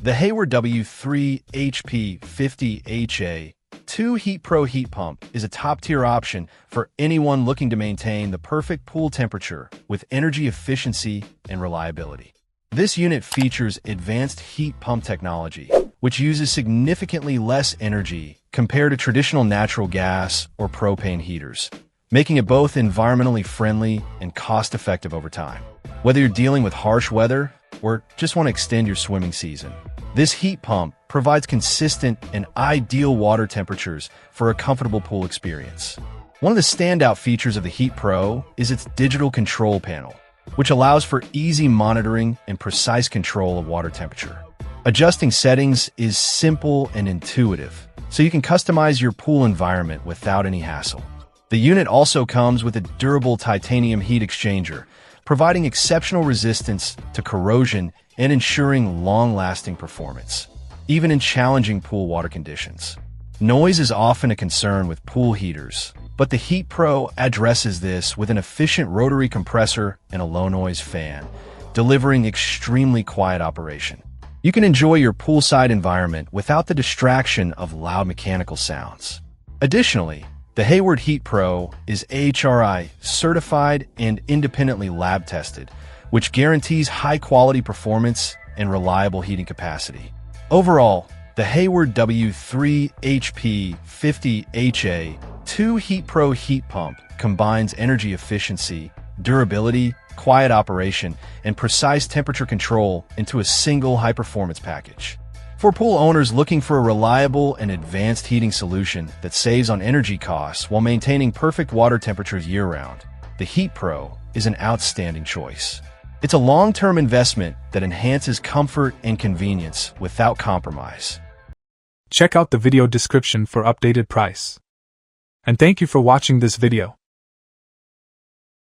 The Hayward W3HP50HA2 HeatPro heat pump is a top-tier option for anyone looking to maintain the perfect pool temperature with energy efficiency and reliability. This unit features advanced heat pump technology, which uses significantly less energy compared to traditional natural gas or propane heaters, making it both environmentally friendly and cost-effective over time. Whether you're dealing with harsh weather or just want to extend your swimming season, this heat pump provides consistent and ideal water temperatures for a comfortable pool experience. One of the standout features of the HeatPro is its digital control panel, which allows for easy monitoring and precise control of water temperature. Adjusting settings is simple and intuitive, so you can customize your pool environment without any hassle. The unit also comes with a durable titanium heat exchanger, providing exceptional resistance to corrosion and ensuring long-lasting performance, even in challenging pool water conditions. Noise is often a concern with pool heaters, but the HeatPro addresses this with an efficient rotary compressor and a low-noise fan, delivering extremely quiet operation. You can enjoy your poolside environment without the distraction of loud mechanical sounds. Additionally, the Hayward HeatPro is AHRI certified and independently lab tested, which guarantees high-quality performance and reliable heating capacity. Overall, the Hayward W3HP50HA2 HeatPro heat pump combines energy efficiency, durability, quiet operation, and precise temperature control into a single high-performance package. For pool owners looking for a reliable and advanced heating solution that saves on energy costs while maintaining perfect water temperatures year-round, the HeatPro is an outstanding choice. It's a long-term investment that enhances comfort and convenience without compromise. Check out the video description for updated price. And thank you for watching this video.